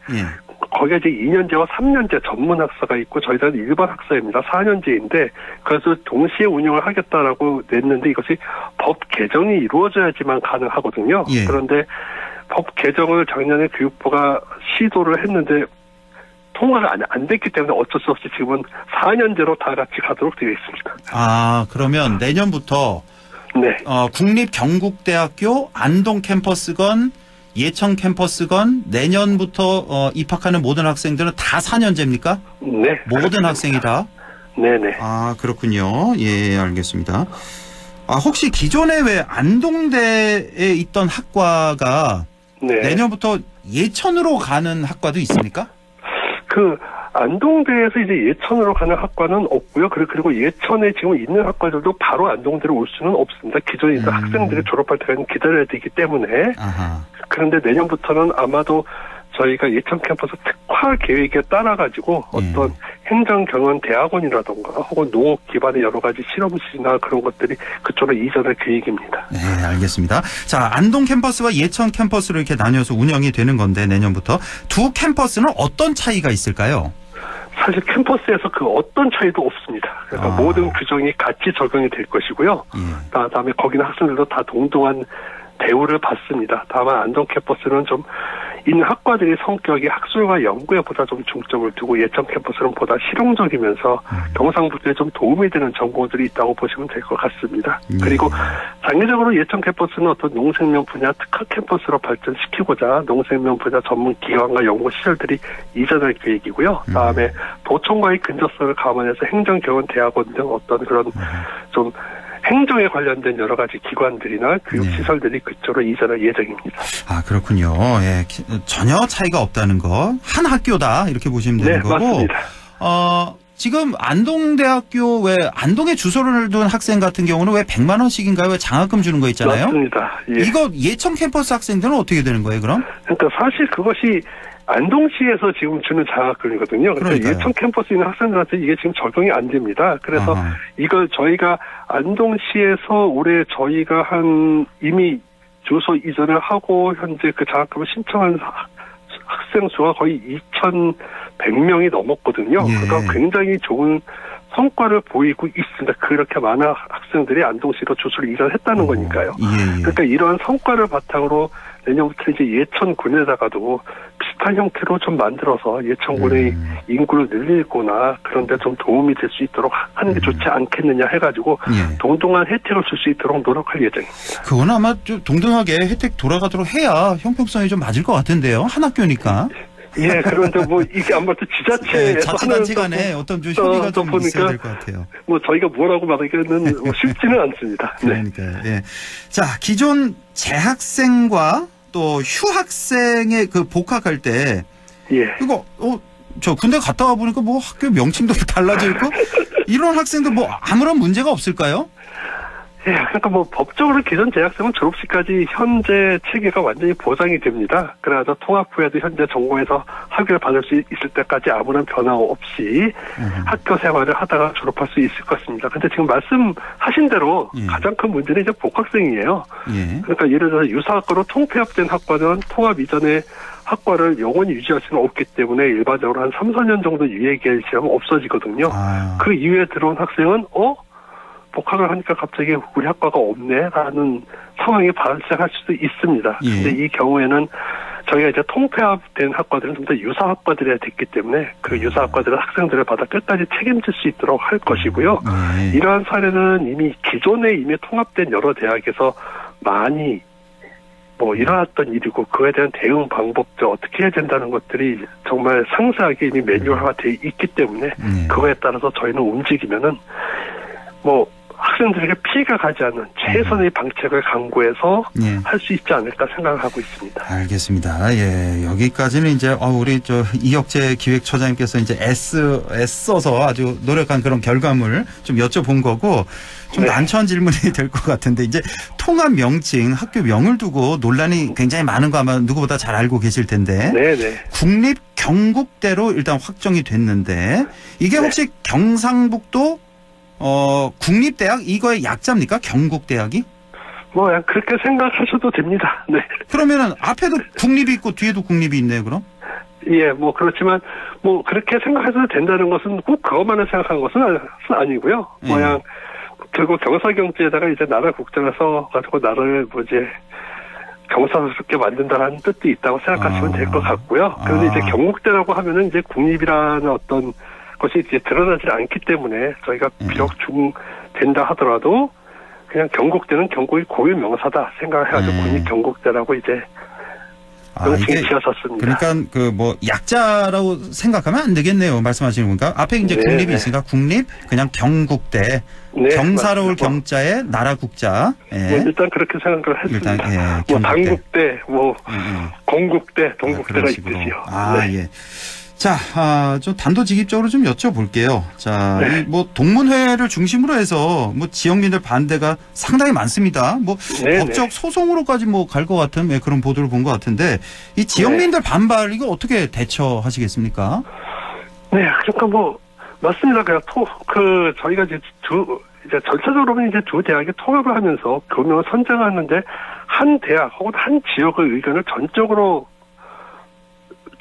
거기에 이제 2년제와 3년제 전문 학사가 있고 저희들은 일반 학사입니다. 4년제인데 그래서 동시에 운영을 하겠다라고 냈는데 이것이 법 개정이 이루어져야지만 가능하거든요. 그런데 법 개정을 작년에 교육부가 시도를 했는데 통과가 안 됐기 때문에 어쩔 수 없이 지금은 4년제로 다 같이 가도록 되어 있습니다. 그러면 내년부터 국립경국대학교 안동 캠퍼스건 예천 캠퍼스건 내년부터 입학하는 모든 학생들은 다 4년제입니까? 네. 모든 학생이 다? 네네. 그렇군요. 예, 알겠습니다. 혹시 기존에 왜 안동대에 있던 학과가 내년부터 예천으로 가는 학과도 있습니까? 그 안동대에서 이제 예천으로 가는 학과는 없고요. 그리고 예천에 지금 있는 학과들도 바로 안동대로 올 수는 없습니다. 기존에 있는 학생들이 졸업할 때까지 기다려야 되기 때문에. 아하. 그런데 내년부터는 아마도 저희가 예천 캠퍼스 특화 계획에 따라가지고 어떤 행정경영 대학원이라던가 혹은 농업 기반의 여러 가지 실험실이나 그런 것들이 그쪽으로 이전할 계획입니다. 네, 알겠습니다. 자, 안동 캠퍼스와 예천 캠퍼스로 이렇게 나뉘어서 운영이 되는 건데 내년부터 두 캠퍼스는 어떤 차이가 있을까요? 사실 캠퍼스에서 그 어떤 차이도 없습니다. 그러니까 모든 규정이 같이 적용이 될 것이고요. 그다음에 거기는 학생들도 다 동등한 대우를 받습니다. 다만 안동 캠퍼스는 좀 있는 학과들의 성격이 학술과 연구에 보다 좀 중점을 두고 예천 캠퍼스는 보다 실용적이면서 경상북도에 좀 도움이 되는 전공들이 있다고 보시면 될 것 같습니다. 그리고 장기적으로 예천 캠퍼스는 어떤 농생명 분야 특화 캠퍼스로 발전시키고자 농생명 분야 전문 기관과 연구 시설들이 이전할 계획이고요. 다음에 도청과의 근접성을 감안해서 행정교원 대학원 등 어떤 그런 좀 행정에 관련된 여러 가지 기관들이나 교육시설들이 그쪽으로 이전할 예정입니다. 아, 그렇군요. 예, 전혀 차이가 없다는 거. 한 학교다 이렇게 보시면 되는 거고. 맞습니다. 지금 안동대학교 왜 안동에 주소를 둔 학생 같은 경우는 왜 100만 원씩인가요? 왜 장학금 주는 거 있잖아요. 맞습니다. 예. 이거 예천 캠퍼스 학생들은 어떻게 되는 거예요, 그럼? 그러니까 사실 그것이 안동시에서 지금 주는 장학금이거든요. 그래서 예천 캠퍼스에 있는 학생들한테 이게 지금 적용이 안 됩니다. 그래서 이걸 저희가 안동시에서 올해 저희가 이미 주소 이전을 하고 현재 그 장학금을 신청한 학생 수가 거의 2,100명이 넘었거든요. 그러니까 굉장히 좋은 성과를 보이고 있습니다. 그렇게 많은 학생들이 안동시로 주소를 이전했다는 거니까요. 그러니까 이러한 성과를 바탕으로 내년부터 이제 예천군에다가도 비슷한 형태로 좀 만들어서 예천군의 인구를 늘리거나 그런 데 좀 도움이 될 수 있도록 하는 게 좋지 않겠느냐 해가지고 동등한 혜택을 줄 수 있도록 노력할 예정입니다. 그건 아마 좀 동등하게 혜택 돌아가도록 해야 형평성이 좀 맞을 것 같은데요. 한 학교니까. 예, 그런데 뭐 이게 아무래도 지자체에서 자치단체 간에 어떤 좀 협의가 좀 있어야 될 것 같아요. 뭐 저희가 뭐라고 말하기는 쉽지는 않습니다. 그러니까요. 예. 자, 기존 재학생과 또 휴학생의 그 복학할 때 이거 저 군대 갔다 와 보니까 뭐 학교 명칭도 달라져 있고 이런 학생들 뭐 아무런 문제가 없을까요? 예, 그러니까 뭐 법적으로 기존 재학생은 졸업식까지 현재 체계가 완전히 보장이 됩니다. 그래서 통합 후에도 현재 전공에서 학위를 받을 수 있을 때까지 아무런 변화 없이 학교 생활을 하다가 졸업할 수 있을 것 같습니다. 근데 지금 말씀하신 대로 가장 큰 문제는 이제 복학생이에요. 그러니까 예를 들어서 유사학과로 통폐합된 학과는 통합 이전에 학과를 영원히 유지할 수는 없기 때문에 일반적으로 한 3, 4년 정도 유예 기간이 없어지거든요. 그 이후에 들어온 학생은 복학을 하니까 갑자기 우리 학과가 없네라는 상황이 발생할 수도 있습니다. 근데 이 경우에는 저희가 이제 통폐합된 학과들은 좀 더 유사학과들이 됐기 때문에 그 유사학과들은 학생들을 받아 끝까지 책임질 수 있도록 할 것이고요. 이러한 사례는 이미 기존에 통합된 여러 대학에서 많이 일어났던 일이고 그에 대한 대응 방법들 어떻게 해야 된다는 것들이 정말 상세하게 이미 매뉴얼화가 돼 있기 때문에 그거에 따라서 저희는 움직이면은 학생들에게 피해가 가지 않는 최선의 방책을 강구해서 할 수 있지 않을까 생각하고 있습니다. 알겠습니다. 예, 여기까지는 이제 우리 이혁재 기획처장님께서 이제 애써서 아주 노력한 그런 결과물 좀 여쭤본 거고 좀 난처한 질문이 될 것 같은데 이제 통합 명칭 학교 명을 두고 논란이 굉장히 많은 거 아마 누구보다 잘 알고 계실 텐데 국립 경북대로 일단 확정이 됐는데 이게 혹시 경상북도 국립대학 이거의 약자입니까? 경북대학이? 그냥 그렇게 생각하셔도 됩니다. 네. 그러면은 앞에도 국립이 있고 뒤에도 국립이 있네요, 그럼? 예, 그렇지만 그렇게 생각하셔도 된다는 것은 꼭 그것만을 생각한 것은 아니고요. 결국 경사경제에다가 이제 나라 국장을 써가지고 나라를 경사스럽게 만든다는 뜻도 있다고 생각하시면 될 것 같고요. 그런데 이제 경북대라고 하면은 이제 국립이라는 어떤 것이 이제 드러나지 않기 때문에 저희가 비록 된다 하더라도 그냥 경북대는 경북의 고유 명사다 생각해가지고 국립 경북대라고 이제 명칭을 지었었습니다. 그러니까 약자라고 생각하면 안 되겠네요. 말씀하시는 건가? 앞에 이제 국립이 있으니까 국립 그냥 경북대 경사로울 경자에 나라 국자. 일단 그렇게 생각을 했습니다. 당국대, 건국대, 동국대가 있듯이요. 예. 자, 좀 단도직입적으로 좀 여쭤볼게요. 자, 네. 뭐 동문회를 중심으로 해서 뭐 지역민들 반대가 상당히 많습니다. 뭐 네네. 법적 소송으로까지 뭐 갈 것 같은 그런 보도를 본 것 같은데 이 지역민들 반발 이거 어떻게 대처하시겠습니까? 네, 그러니까 뭐 맞습니다. 그냥 저희가 이제 전체적으로는 이제 두 대학이 통합을 하면서 교명을 선정하는데 한 대학 혹은 한 지역의 의견을 전적으로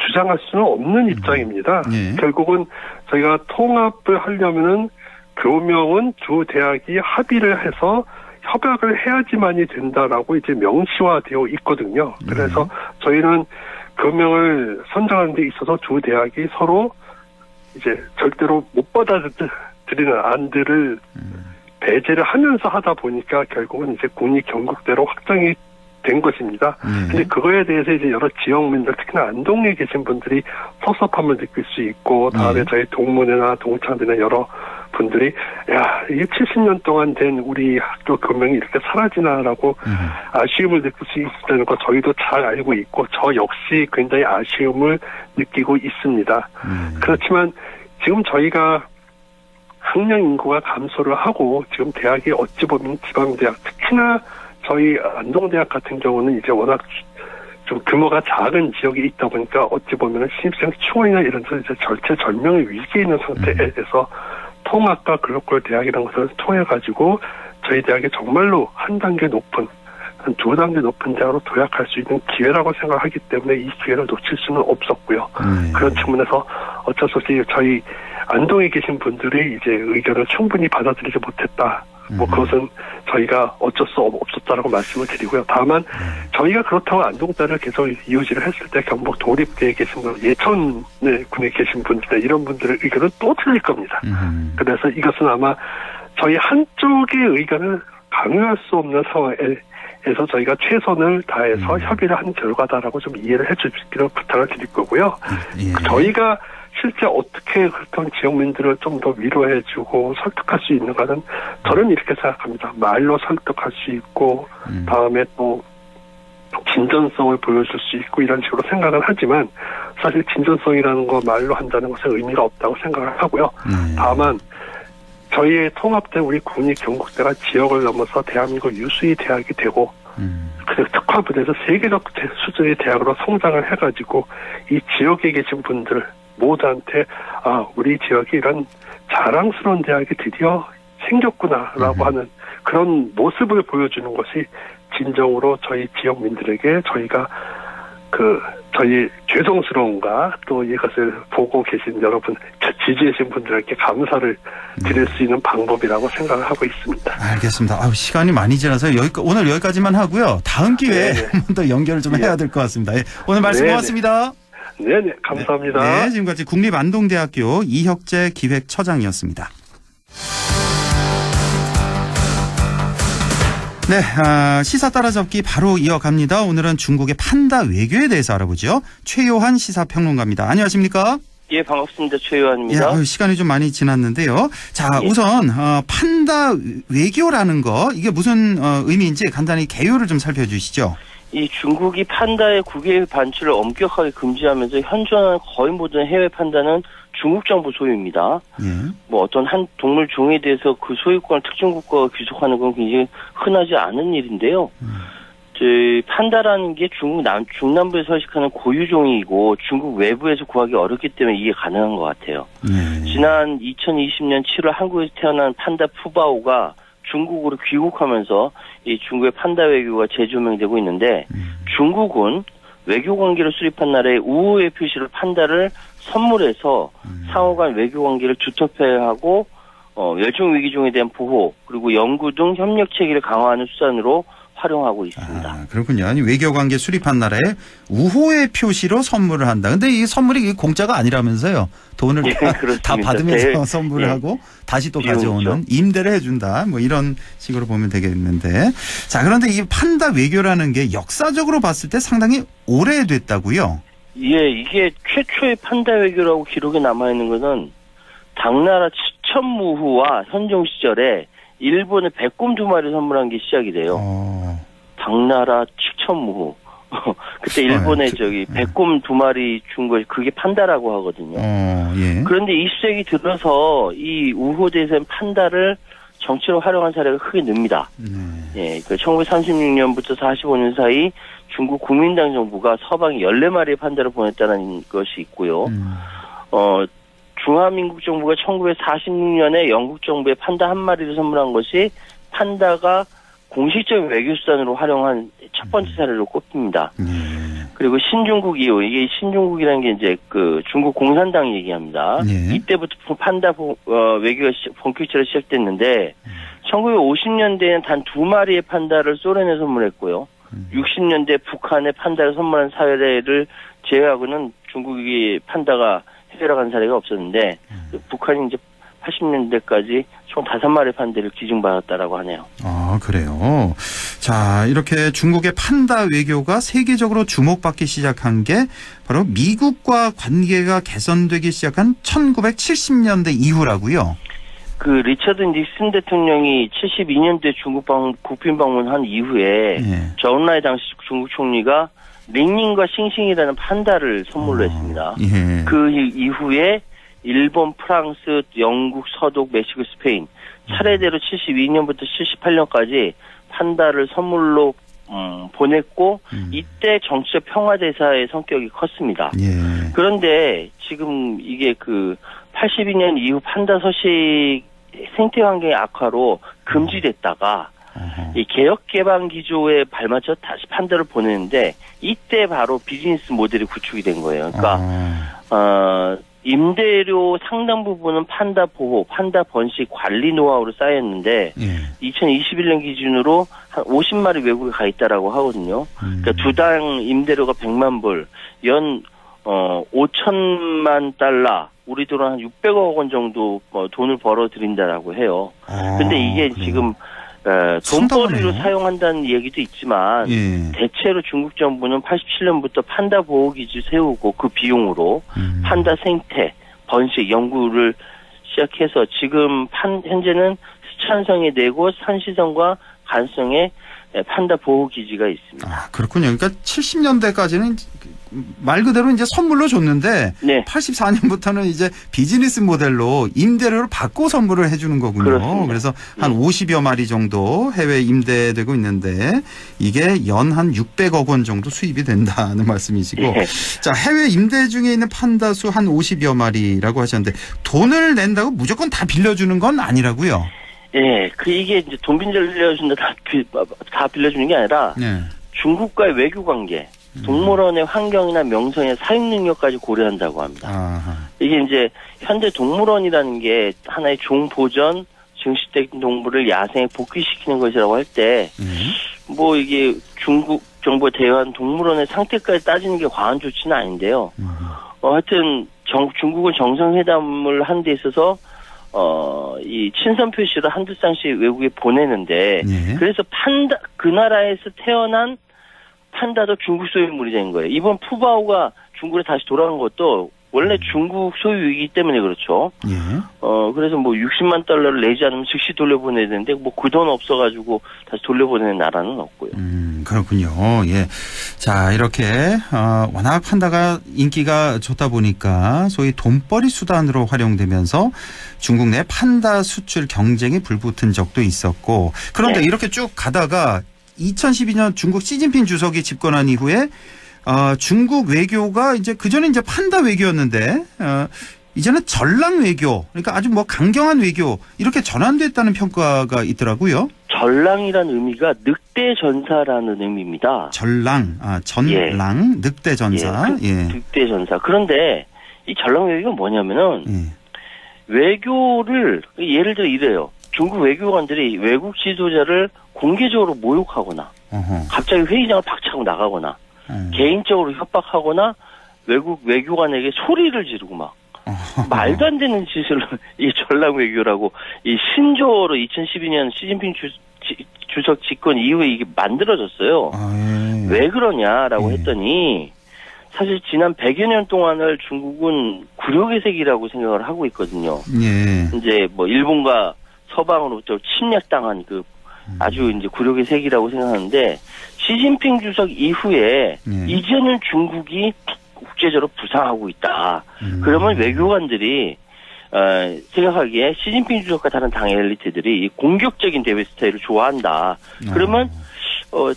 주장할 수는 없는 입장입니다. 예. 결국은 저희가 통합을 하려면은 교명은 두 대학이 합의를 해서 협약을 해야지만이 된다라고 이제 명시화되어 있거든요. 그래서 저희는 교명을 선정하는 데 있어서 두 대학이 서로 이제 절대로 못 받아들이는 안들을 배제를 하면서 하다 보니까 결국은 이제 국립경북대로 확정이 된 것입니다. 근데 그거에 대해서 이제 여러 지역민들, 특히나 안동에 계신 분들이 섭섭함을 느낄 수 있고, 다음에 저희 동문회나 동창회나 여러 분들이, 야, 이게 70년 동안 된 우리 학교 교명이 이렇게 사라지나라고 아쉬움을 느낄 수 있다는 거 저희도 잘 알고 있고, 저 역시 굉장히 아쉬움을 느끼고 있습니다. 그렇지만 지금 저희가 학령 인구가 감소를 하고, 지금 대학이 어찌 보면 지방대학, 특히나 저희 안동대학 같은 경우는 이제 워낙 좀 규모가 작은 지역이 있다 보니까 어찌 보면은 신입생 충원이나 이런 데서 이제 절체절명의 위기에 있는 상태에서 통합과 글로컬 대학이라는 것을 통해 가지고 저희 대학이 정말로 한 단계 높은, 한 두 단계 높은 대학으로 도약할 수 있는 기회라고 생각하기 때문에 이 기회를 놓칠 수는 없었고요. 그런 측면에서 어쩔 수 없이 저희 안동에 계신 분들이 이제 의견을 충분히 받아들이지 못했다. 뭐 그것은 저희가 어쩔 수 없었다라고 말씀을 드리고요. 다만 저희가 그렇다고 안동대를 계속 이유지를 했을 때 경북 도립대에 계신 분, 예천군에 계신 분들 이런 분들의 의견은 또 틀릴 겁니다. 그래서 이것은 아마 저희 한쪽의 의견을 강요할 수 없는 상황에서 저희가 최선을 다해서 협의를 한 결과다라고 좀 이해를 해주시기를 부탁을 드릴 거고요. 저희가 실제 어떻게 그렇던 지역민들을 좀 더 위로해주고 설득할 수 있는가는 저는 이렇게 생각합니다. 말로 설득할 수 있고 다음에 또 진전성을 보여줄 수 있고 이런 식으로 생각을 하지만 사실 진전성이라는 거 말로 한다는 것은 의미가 없다고 생각을 하고요. 다만 저희의 통합된 우리 국립경북대가 지역을 넘어서 대한민국 유수의 대학이 되고 그래서 특화부대에서 세계적 수준의 대학으로 성장을 해가지고 이 지역에 계신 분들 모두한테 우리 지역이 이런 자랑스러운 대학이 드디어 생겼구나라고 하는 그런 모습을 보여주는 것이 진정으로 저희 지역민들에게 저희가 저희 죄송스러움과 또 이것을 보고 계신 여러분, 지지해주신 분들에게 감사를 드릴 수 있는 방법이라고 생각을 하고 있습니다. 알겠습니다. 시간이 많이 지나서 오늘 여기까지만 하고요. 다음 기회에 한 번 더 연결을 좀 해야 될 것 같습니다. 오늘 말씀 고맙습니다. 네네, 감사합니다. 네, 지금까지 국립안동대학교 이혁재 기획처장이었습니다. 네, 시사 따라잡기 바로 이어갑니다. 오늘은 중국의 판다 외교에 대해서 알아보죠. 최요한 시사평론가입니다. 안녕하십니까? 예, 반갑습니다. 최요한입니다. 예, 시간이 좀 많이 지났는데요. 자, 우선 판다 외교라는 거 이게 무슨 의미인지 간단히 개요를 좀 살펴주시죠. 이 중국이 판다의 국외 반출을 엄격하게 금지하면서 현존하는 거의 모든 해외 판다는 중국 정부 소유입니다. 뭐 어떤 한 동물 종에 대해서 그 소유권을 특정 국가가 귀속하는 건 굉장히 흔하지 않은 일인데요. 판다라는 게 중남부에 서식하는 고유종이고 중국 외부에서 구하기 어렵기 때문에 이게 가능한 것 같아요. 지난 2020년 7월 한국에서 태어난 판다 푸바오가 중국으로 귀국하면서 이 중국의 판다 외교가 재조명되고 있는데 중국은 외교 관계를 수립한 나라의 우호의 표시로 판다를 선물해서 상호간 외교 관계를 두텁해하고 멸종 위기종에 대한 보호 그리고 연구 등 협력 체계를 강화하는 수단으로 활용하고 있습니다. 그렇군요. 아니, 외교관계 수립한 나라에 우호의 표시로 선물을 한다. 근데 이 선물이 공짜가 아니라면서요. 돈을 다 받으면서 선물을 하고 다시 또 가져오는 임대를 해준다. 뭐 이런 식으로 보면 되겠는데. 자, 그런데 이 판다 외교라는 게 역사적으로 봤을 때 상당히 오래됐다고요? 예, 이게 최초의 판다 외교라고 기록에 남아있는 것은 당나라 츠천무후와 현종 시절에 일본에 백곰 2마리 선물한 게 시작이 돼요. 당나라 츠천무후. 그때 일본에 저기 백곰 2마리 준 걸 그게 판다라고 하거든요. 예. 그런데 20세기 들어서 이 우호대에서는 판다를 정치로 활용한 사례가 크게 늡니다. 예, 그 1936년부터 45년 사이 중국 국민당 정부가 서방에 14마리의 판다를 보냈다는 것이 있고요. 중화민국 정부가 1946년에 영국 정부에 판다 1마리를 선물한 것이 판다가 공식적인 외교수단으로 활용한 첫 번째 사례로 꼽힙니다. 그리고 신중국 이후, 이게 신중국이라는 게 이제 그 중국 공산당 얘기합니다. 이때부터 판다 외교가 본격적으로 시작됐는데, 1950년대에는 단 2마리의 판다를 소련에 선물했고요. 60년대 북한에 판다를 선물한 사례를 제외하고는 중국이 판다가 해결한 사례가 없었는데, 북한이 이제 80년대까지 총 5마리 판다를 기증받았다라고 하네요. 아, 그래요. 자, 이렇게 중국의 판다 외교가 세계적으로 주목받기 시작한 게 바로 미국과 관계가 개선되기 시작한 1970년대 이후라고요. 그 리처드 닉슨 대통령이 72년도에 중국 국빈 방문한 이후에 저온라이 당시 중국 총리가 링링과 싱싱이라는 판다를 선물로 했습니다. 그 이후에 일본, 프랑스, 영국, 서독, 멕시코, 스페인 차례대로 72년부터 78년까지 판다를 선물로 보냈고 이때 정치적 평화대사의 성격이 컸습니다. 그런데 지금 이게 그 82년 이후 판다 서식 생태 환경의 악화로 금지됐다가 이 개혁 개방 기조에 발맞춰 다시 판다를 보내는데 이때 바로 비즈니스 모델이 구축이 된 거예요. 그러니까 임대료 상당 부분은 판다 보호, 판다 번식 관리 노하우로 쌓였는데 2021년 기준으로 한 50마리 외국에 가 있다라고 하거든요. 그러니까 두당 임대료가 100만 불, 연 5천만 달러, 우리 돈은 한 600억 원 정도 돈을 벌어들인다라고 해요. 근데 이게 지금 돈벌이로 사용한다는 얘기도 있지만 대체로 중국 정부는 87년부터 판다 보호기지 세우고 그 비용으로 판다 생태, 번식 연구를 시작해서 지금 현재는 스촨성에 내고 산시성과 간성에 판다 보호기지가 있습니다. 아, 그렇군요. 그러니까 70년대까지는 말 그대로 이제 선물로 줬는데 84년부터는 이제 비즈니스 모델로 임대료를 받고 선물을 해주는 거군요. 그렇습니다. 그래서 한 50여 마리 정도 해외 임대되고 있는데 이게 연 한 600억 원 정도 수입이 된다는 말씀이시고 자, 해외 임대 중에 있는 판다 수 한 50여 마리라고 하셨는데 돈을 낸다고 무조건 다 빌려주는 건 아니라고요? 예, 이게 이제 돈 빌려준다 다 빌려주는 게 아니라 중국과의 외교 관계, 동물원의 환경이나 명성의 사육 능력까지 고려한다고 합니다. 이게 이제 현대 동물원이라는 게 하나의 종보전, 증식된 동물을 야생에 복귀시키는 것이라고 할 때, 뭐 이게 중국 정부에 대한 동물원의 상태까지 따지는 게 과한 조치는 아닌데요. 하여튼 중국은 정상회담을 하는 데 있어서 이 친선 표시를 한두 쌍씩 외국에 보내는데 그래서 그 나라에서 태어난 판다도 중국 소유물이 된 거예요. 이번 푸바오가 중국에 다시 돌아간 것도 원래 중국 소유이기 때문에 그렇죠. 그래서 뭐 60만 달러를 내지 않으면 즉시 돌려보내야 되는데 뭐 그 돈 없어가지고 다시 돌려보내는 나라는 없고요. 그렇군요. 예. 자, 이렇게 워낙 판다가 인기가 좋다 보니까 소위 돈벌이 수단으로 활용되면서 중국 내 판다 수출 경쟁이 불붙은 적도 있었고 그런데 이렇게 쭉 가다가 2012년 중국 시진핑 주석이 집권한 이후에 중국 외교가 이제 그전에 이제 판다 외교였는데 이제는 전랑 외교, 그러니까 아주 뭐 강경한 외교 이렇게 전환됐다는 평가가 있더라고요. 전랑이라는 의미가 늑대 전사라는 의미입니다. 전랑, 늑대 전사. 늑대 전사. 그런데 이 전랑 외교가 뭐냐면은 외교를 예를 들어 이래요. 중국 외교관들이 외국 지도자를 공개적으로 모욕하거나 갑자기 회의장을 박차고 나가거나 개인적으로 협박하거나 외국 외교관에게 소리를 지르고 막 말도 안 되는 짓을 이 전랑 외교라고 이 신조어로 2012년 시진핑 주석 집권 이후에 이게 만들어졌어요. 왜 그러냐라고 했더니 사실 지난 100여 년 동안을 중국은 굴욕의 세기라고 생각을 하고 있거든요. 이제 뭐 일본과 서방으로부터 침략당한 그 아주 이제 굴욕의 세기라고 생각하는데 시진핑 주석 이후에 이제는 중국이 국제적으로 부상하고 있다. 그러면 외교관들이 생각하기에 시진핑 주석과 다른 당 엘리트들이 이 공격적인 대외 스타일을 좋아한다. 그러면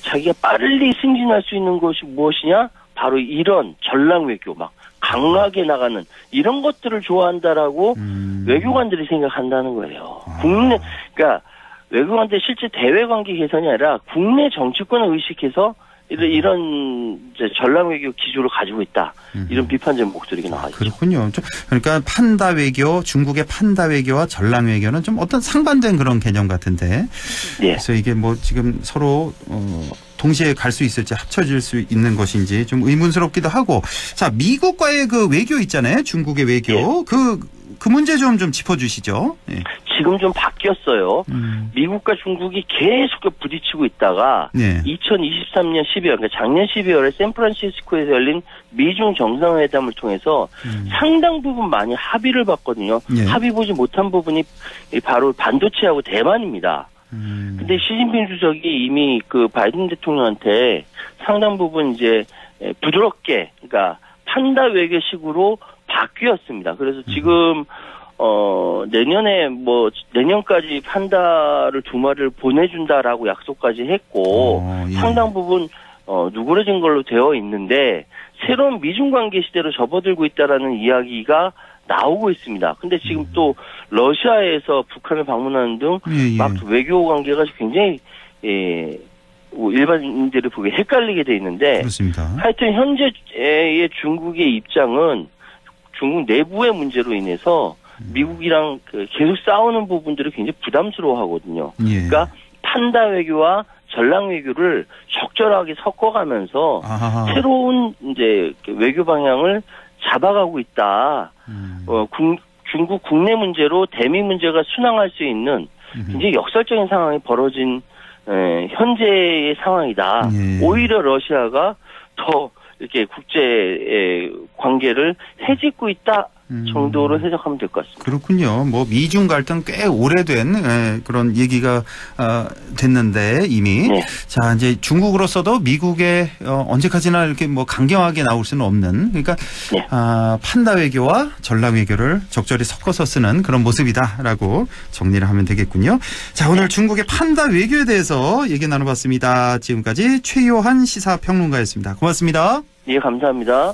자기가 빨리 승진할 수 있는 것이 무엇이냐? 바로 이런 전랑 외교, 막 강하게 나가는 이런 것들을 좋아한다라고 외교관들이 생각한다는 거예요. 그러니까 외교관들 실제 대외 관계 개선이 아니라 국내 정치권을 의식해서 이런 전랑 외교 기조를 가지고 있다. 이런 비판적인 목소리가 나와있죠. 그렇군요. 그러니까 판다 외교, 중국의 판다 외교와 전랑 외교는 좀 어떤 상반된 그런 개념 같은데. 네. 그래서 이게 뭐 지금 서로 동시에 갈 수 있을지 합쳐질 수 있는 것인지 좀 의문스럽기도 하고. 자, 미국과의 그 외교 있잖아요. 중국의 외교. 네. 그 문제 좀 짚어주시죠. 네. 지금 좀 바뀌었어요. 미국과 중국이 계속 부딪히고 있다가 2023년 12월, 그러니까 작년 12월에 샌프란시스코에서 열린 미중 정상회담을 통해서 상당 부분 많이 합의를 봤거든요. 합의 보지 못한 부분이 바로 반도체하고 대만입니다. 근데 시진핑 주석이 이미 그 바이든 대통령한테 상당 부분 이제 부드럽게, 그러니까 판다 외교식으로 바뀌었습니다. 그래서 지금 내년까지 판다를 2마리를 보내준다라고 약속까지 했고 상당 부분 누그러진 걸로 되어 있는데 새로운 미중 관계 시대로 접어들고 있다라는 이야기가 나오고 있습니다. 근데 지금 또 러시아에서 북한을 방문하는 등 막 외교 관계가 굉장히 일반인들을 보기 헷갈리게 돼 있는데 그렇습니다. 하여튼 현재의 중국의 입장은 중국 내부의 문제로 인해서 미국이랑 계속 싸우는 부분들을 굉장히 부담스러워하거든요. 그러니까 판다 외교와 전랑 외교를 적절하게 섞어가면서 새로운 이제 외교 방향을 잡아가고 있다. 중국 국내 문제로 대미 문제가 순항할 수 있는 굉장히 역설적인 상황이 벌어진 현재의 상황이다. 오히려 러시아가 더 이렇게 국제 관계를 해짓고 있다 정도로 해석하면 될 것 같습니다. 그렇군요. 뭐 미중 갈등 꽤 오래된 그런 얘기가 됐는데 이미 자 이제 중국으로서도 미국에 언제까지나 이렇게 뭐 강경하게 나올 수는 없는 그러니까 판다 외교와 전랑 외교를 적절히 섞어서 쓰는 그런 모습이다라고 정리를 하면 되겠군요. 자 오늘 중국의 판다 외교에 대해서 얘기 나눠봤습니다. 지금까지 최요한 시사평론가였습니다. 고맙습니다. 예, 감사합니다.